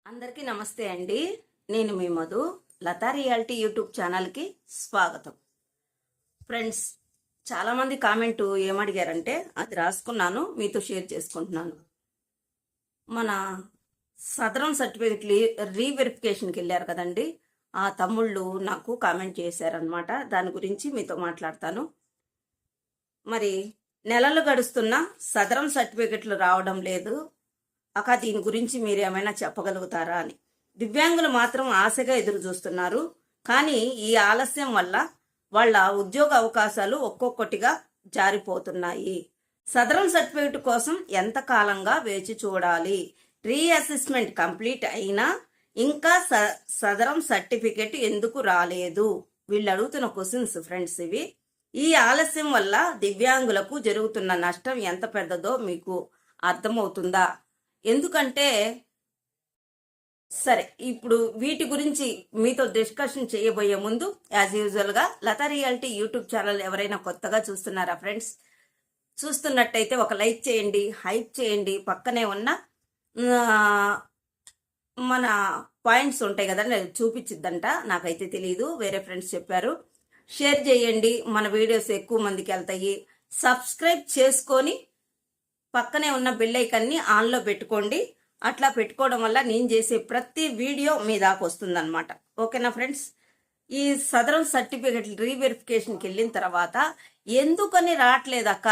అందరికీ నమస్తే అండి. నేను మీ మధు. లతా రియాలిటీ యూట్యూబ్ ఛానల్కి స్వాగతం. ఫ్రెండ్స్, చాలామంది కామెంట్ ఏమడిగారంటే అది రాసుకున్నాను, మీతో షేర్ చేసుకుంటున్నాను. మన సదరం సర్టిఫికెట్ రీవెరిఫికేషన్కి వెళ్ళారు కదండి, ఆ తమ్ముళ్ళు నాకు కామెంట్ చేశారనమాట. దాని గురించి మీతో మాట్లాడతాను. మరి నెలలు గడుస్తున్నా సదరం సర్టిఫికెట్లు రావడం లేదు అక్క, దీని గురించి మీరు ఏమైనా చెప్పగలుగుతారా అని. దివ్యాంగులు మాత్రం ఆశగా ఎదురు చూస్తున్నారు. కానీ ఈ ఆలస్యం వల్ల వాళ్ళ ఉద్యోగ అవకాశాలు ఒక్కొక్కటిగా జారిపోతున్నాయి. సదరం సర్టిఫికెట్ కోసం ఎంత కాలంగా వేచి చూడాలి? రీఅసెస్మెంట్ కంప్లీట్ అయినా ఇంకా సదరం సర్టిఫికెట్ ఎందుకు రాలేదు? వీళ్ళు అడుగుతున్న క్వశ్చన్స్ ఫ్రెండ్స్ ఇవి. ఈ ఆలస్యం వల్ల దివ్యాంగులకు జరుగుతున్న నష్టం ఎంత పెద్దదో మీకు అర్థమవుతుందా? ఎందుకంటే సరే, ఇప్పుడు వీటి గురించి మీతో డిస్కషన్ చేయబోయే ముందు యాజ్ యూజువల్గా లతా రియాలిటీ యూట్యూబ్ ఛానల్ ఎవరైనా కొత్తగా చూస్తున్నారా ఫ్రెండ్స్? చూస్తున్నట్టయితే ఒక లైక్ చేయండి, హైప్ చేయండి. పక్కనే ఉన్న మన పాయింట్స్ ఉంటాయి కదా, చూపించిద్దంట, నాకైతే తెలియదు, వేరే ఫ్రెండ్స్ చెప్పారు. షేర్ చేయండి, మన వీడియోస్ ఎక్కువ మందికి వెళ్తాయి. సబ్స్క్రైబ్ చేసుకొని పక్కనే ఉన్న బెల్ ఐకాన్ని ఆన్లో పెట్టుకోండి. అట్లా పెట్టుకోవడం వల్ల నేను చేసే ప్రతి వీడియో మీ దాకా వస్తుందన్నమాట. ఓకేనా ఫ్రెండ్స్? ఈ సదరం సర్టిఫికెట్ రీవెరిఫికేషన్కి వెళ్ళిన తర్వాత ఎందుకని రావట్లేదక్క,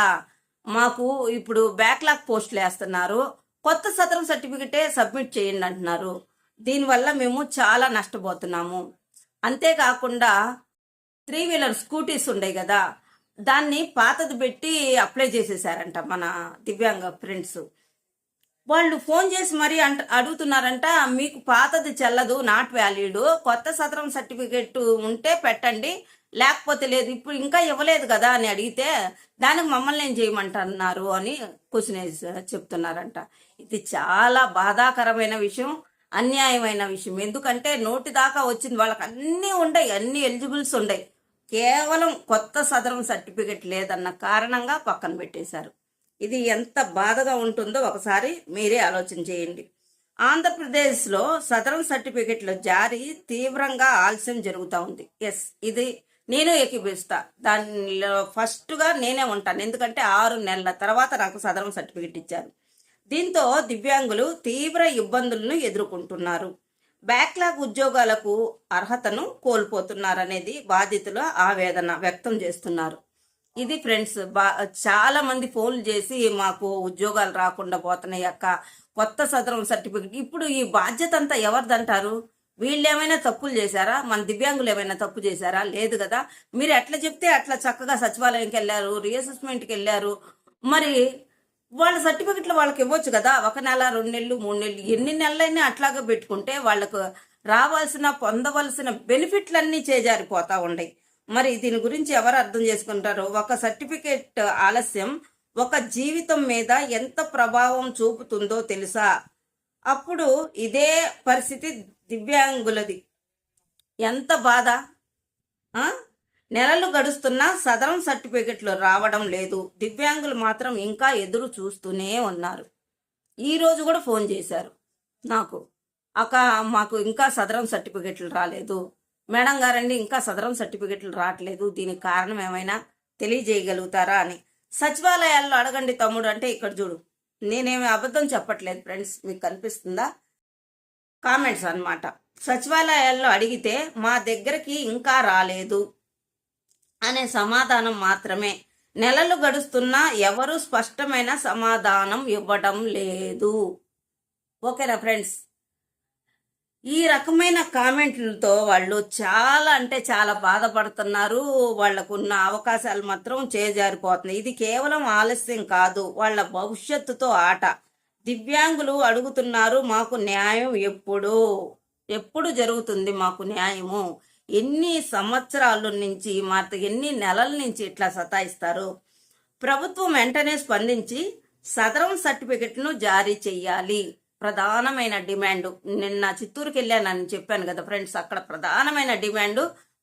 మాకు ఇప్పుడు బ్యాక్లాగ్ పోస్టులు వేస్తున్నారు, కొత్త సదరం సర్టిఫికెటే సబ్మిట్ చేయండి అంటున్నారు. దీనివల్ల మేము చాలా నష్టపోతున్నాము. అంతేకాకుండా 3 వీలర్ స్కూటీస్ ఉన్నాయి కదా, దాన్ని పాతది పెట్టి అప్లై చేసేసారంట మన దివ్యాంగ ఫ్రెండ్స్. వాళ్ళు ఫోన్ చేసి మరీ అడుగుతున్నారంట, మీకు పాతది చెల్లదు, నాట్ వ్యాలిడ్, కొత్త సదరం సర్టిఫికెట్ ఉంటే పెట్టండి, లేకపోతే లేదు, ఇప్పుడు ఇంకా ఇవ్వలేదు కదా అని అడిగితే దానికి మమ్మల్ని ఏం చేయమంటున్నారు అని క్వశ్చన్ చెప్తున్నారంట. ఇది చాలా బాధాకరమైన విషయం, అన్యాయమైన విషయం. ఎందుకంటే నోటి దాకా వచ్చింది, వాళ్ళకి అన్నీ ఉన్నాయి, అన్ని ఎలిజిబుల్స్ ఉన్నాయి, కేవలం కొత్త సదరం సర్టిఫికెట్ లేదన్న కారణంగా పక్కన పెట్టేశారు. ఇది ఎంత బాధగా ఉంటుందో ఒకసారి మీరే ఆలోచన చేయండి. ఆంధ్రప్రదేశ్లో సదరం సర్టిఫికెట్ల జారీ తీవ్రంగా ఆలస్యం జరుగుతూ ఉంది. ఎస్, ఇది నేను ఏకీభవిస్తా. దానిలో ఫస్ట్గా నేనే ఉంటాను. ఎందుకంటే 6 నెలల తర్వాత నాకు సదరం సర్టిఫికెట్ ఇచ్చారు. దీంతో దివ్యాంగులు తీవ్ర ఇబ్బందులను ఎదుర్కొంటున్నారు. బ్యాక్లాగ్ ఉద్యోగాలకు అర్హతను కోల్పోతున్నారనేది బాధితులు ఆవేదన వ్యక్తం చేస్తున్నారు. ఇది ఫ్రెండ్స్, చాలా మంది ఫోన్లు చేసి మాకు ఉద్యోగాలు రాకుండా పోతున్నాయి అక్క, కొత్త సదరం సర్టిఫికెట్. ఇప్పుడు ఈ బాధ్యత అంతా ఎవరిదంటారు? వీళ్ళు ఏమైనా తప్పులు చేశారా? మన దివ్యాంగులు ఏమైనా తప్పు చేశారా? లేదు కదా. మీరు ఎట్లా చెప్తే అట్లా చక్కగా సచివాలయంకి వెళ్ళారు, రీఅసెస్మెంట్కి వెళ్ళారు, మరి వాళ్ళ సర్టిఫికెట్లు వాళ్ళకి ఇవ్వచ్చు కదా. 1 నెల, 2 నెలలు, 3 నెలలు, ఎన్ని నెలలైనా అట్లాగే పెట్టుకుంటే వాళ్ళకు రావాల్సిన, పొందవలసిన బెనిఫిట్లన్నీ చేజారిపోతా ఉన్నాయి. మరి దీని గురించి ఎవరు అర్థం చేసుకుంటారు? ఒక సర్టిఫికెట్ ఆలస్యం ఒక జీవితం మీద ఎంత ప్రభావం చూపుతుందో తెలుసా? అప్పుడు ఇదే పరిస్థితి దివ్యాంగులది. ఎంత బాధ! నెలలు గడుస్తున్నా సదరం సర్టిఫికెట్లు రావడం లేదు. దివ్యాంగులు మాత్రం ఇంకా ఎదురు చూస్తూనే ఉన్నారు. ఈరోజు కూడా ఫోన్ చేశారు నాకు, అక్క మాకు ఇంకా సదరం సర్టిఫికెట్లు రాలేదు, మేడం గారండి ఇంకా సదరం సర్టిఫికెట్లు రావట్లేదు, దీనికి కారణం ఏమైనా తెలియజేయగలుగుతారా అని. సచివాలయాల్లో అడగండి తమ్ముడు అంటే ఇక్కడ చూడు, నేనేమి అబద్ధం చెప్పట్లేదు ఫ్రెండ్స్, మీకు కనిపిస్తుందా? కామెంట్స్ అన్నమాట. సచివాలయాల్లో అడిగితే మా దగ్గరికి ఇంకా రాలేదు అనే సమాధానం మాత్రమే. నెలలు గడుస్తున్నా ఎవరు స్పష్టమైన సమాధానం ఇవ్వడం లేదు. ఓకేనా ఫ్రెండ్స్? ఈ రకమైన కామెంట్లతో వాళ్ళు చాలా అంటే చాలా బాధపడుతున్నారు. వాళ్లకున్న అవకాశాలు మాత్రం చేజారిపోతున్నాయి. ఇది కేవలం ఆలస్యం కాదు, వాళ్ళ భవిష్యత్తుతో ఆట. దివ్యాంగులు అడుగుతున్నారు, మాకు న్యాయం ఎప్పుడు జరుగుతుంది? మాకు న్యాయము ఎన్ని సంవత్సరాల నుంచి, మరి ఎన్ని నెలల నుంచి ఇట్లా సతాయిస్తారు? ప్రభుత్వం వెంటనే స్పందించి సదరం సర్టిఫికెట్ను జారీ చెయ్యాలి. ప్రధానమైన డిమాండ్. నిన్న చిత్తూరుకి వెళ్ళానని చెప్పాను కదా ఫ్రెండ్స్, అక్కడ ప్రధానమైన డిమాండ్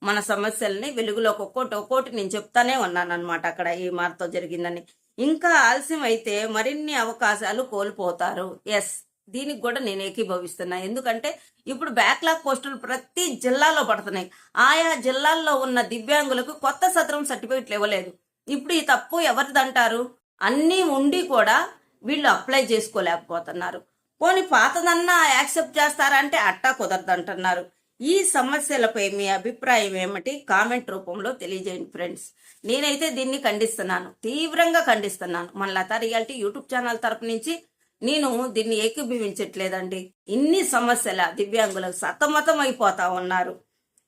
మన సమస్యల్ని వెలుగులోకి ఒక్కోటి నేను చెప్తానే ఉన్నాను అనమాట. అక్కడ ఈ మార్తో జరిగిందని. ఇంకా ఆలస్యం అయితే మరిన్ని అవకాశాలు కోల్పోతారు. ఎస్, దీనికి కూడా నేను ఏకీభవిస్తున్నా. ఎందుకంటే ఇప్పుడు బ్యాక్లాగ్ పోస్టులు ప్రతి జిల్లాలో పడుతున్నాయి. ఆయా జిల్లాల్లో ఉన్న దివ్యాంగులకు కొత్త సదరం సర్టిఫికెట్లు ఇవ్వలేదు. ఇప్పుడు ఈ తప్పు ఎవరిదంటారు? అన్నీ ఉండి కూడా వీళ్ళు అప్లై చేసుకోలేకపోతున్నారు. పోనీ పాతదన్నా యాక్సెప్ట్ చేస్తారా అంటే అట్టా కుదరదంటున్నారు. ఈ సమస్యలపై మీ అభిప్రాయం ఏమిటి? కామెంట్ రూపంలో తెలియజేయండి ఫ్రెండ్స్. నేనైతే దీన్ని ఖండిస్తున్నాను, తీవ్రంగా ఖండిస్తున్నాను. మన లతా రియాలిటీ యూట్యూబ్ ఛానల్ తరపు నుంచి నేను దీన్ని ఏకీభవించట్లేదండి. ఇన్ని సమస్యల దివ్యాంగులకు సతమతం అయిపోతా ఉన్నారు.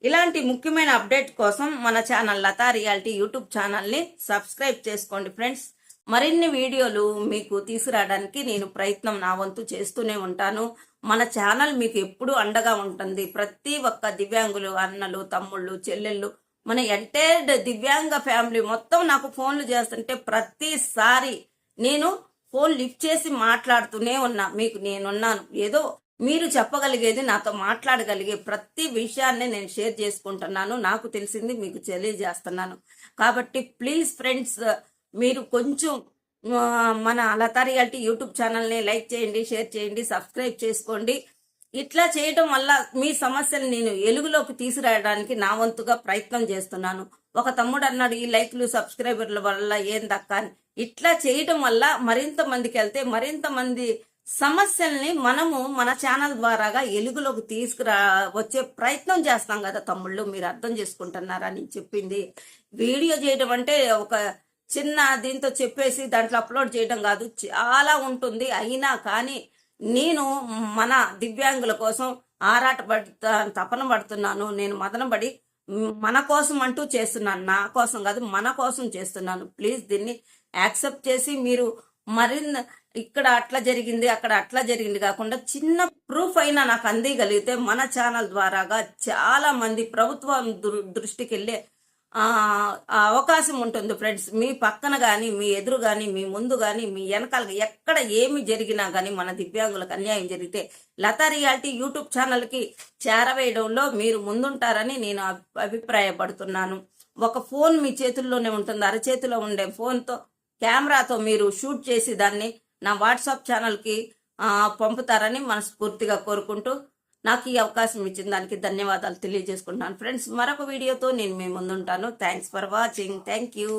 ఇలాంటి ముఖ్యమైన అప్డేట్ కోసం మన ఛానల్ లతా రియాలిటీ యూట్యూబ్ ఛానల్ని సబ్స్క్రైబ్ చేసుకోండి ఫ్రెండ్స్. మరిన్ని వీడియోలు మీకు తీసుకురావడానికి నేను ప్రయత్నం నా వంతు చేస్తూనే ఉంటాను. మన ఛానల్ మీకు ఎప్పుడూ అండగా ఉంటుంది. ప్రతి ఒక్క దివ్యాంగులు, అన్నలు, తమ్ముళ్ళు, చెల్లెళ్ళు, మన ఎంటైర్ దివ్యాంగ ఫ్యామిలీ మొత్తం నాకు ఫోన్లు చేస్తుంటే ప్రతిసారి నేను ఫోన్ లిఫ్ట్ చేసి మాట్లాడుతూనే ఉన్నా. మీకు నేనున్నాను. ఏదో మీరు చెప్పగలిగేది, నాతో మాట్లాడగలిగే ప్రతి విషయాన్ని నేను షేర్ చేసుకుంటున్నాను. నాకు తెలిసింది మీకు తెలియజేస్తున్నాను. కాబట్టి ప్లీజ్ ఫ్రెండ్స్, మీరు కొంచెం మన లతా రియాలిటీ యూట్యూబ్ ఛానల్ని లైక్ చేయండి, షేర్ చేయండి, సబ్స్క్రైబ్ చేసుకోండి. ఇట్లా చేయడం వల్ల మీ సమస్యలు నేను ఎలుగులోకి తీసుకురావడానికి నా వంతుగా ప్రయత్నం చేస్తున్నాను. ఒక తమ్ముడు అన్నాడు, ఈ లైక్లు సబ్స్క్రైబర్ల వల్ల ఏం దక్క అని. ఇట్లా చేయడం వల్ల మరింత మందికి వెళ్తే మరింత మంది సమస్యల్ని మనము మన ఛానల్ ద్వారాగా ఎలుగులోకి వచ్చే ప్రయత్నం చేస్తాం కదా తమ్ముళ్ళు. మీరు అర్థం చేసుకుంటున్నారని చెప్పింది. వీడియో చేయడం అంటే ఒక చిన్న దీంతో చెప్పేసి దాంట్లో అప్లోడ్ చేయడం కాదు, చాలా ఉంటుంది. అయినా కానీ నేను మన దివ్యాంగుల కోసం తపన పడుతున్నాను. నేను మదనపడి మన కోసం అంటూ చేస్తున్నాను. నా కోసం కాదు, మన కోసం చేస్తున్నాను. ప్లీజ్ దీన్ని యాక్సెప్ట్ చేసి మీరు ఇక్కడ అట్లా జరిగింది, అక్కడ అట్లా జరిగింది కాకుండా చిన్న ప్రూఫ్ అయినా నాకు అందిగలిగితే మన ఛానల్ ద్వారాగా చాలా మంది ప్రభుత్వం దృష్టికి వెళ్ళే అవకాశం ఉంటుంది ఫ్రెండ్స్. మీ పక్కన కానీ, మీ ఎదురు కానీ, మీ ముందు కానీ, మీ వెనకాల ఎక్కడ ఏమి జరిగినా కానీ మన దివ్యాంగులకు అన్యాయం జరిగితే లతా రియాలిటీ యూట్యూబ్ ఛానల్కి చేరవేయడంలో మీరు ముందుంటారని నేను అభిప్రాయపడుతున్నాను. ఒక ఫోన్ మీ చేతుల్లోనే ఉంటుంది. అరచేతిలో ఉండే ఫోన్తో, కెమెరాతో మీరు షూట్ చేసి దాన్ని నా వాట్సాప్ ఛానల్కి పంపుతారని మనస్ఫూర్తిగా కోరుకుంటూ నాకు ఈ అవకాశం ఇచ్చిన దానికి ధన్యవాదాలు తెలియజేసుకుంటున్నాను ఫ్రెండ్స్. మరొక వీడియోతో నేను మీ ముందుంటాను. Thanks for watching. Thank you.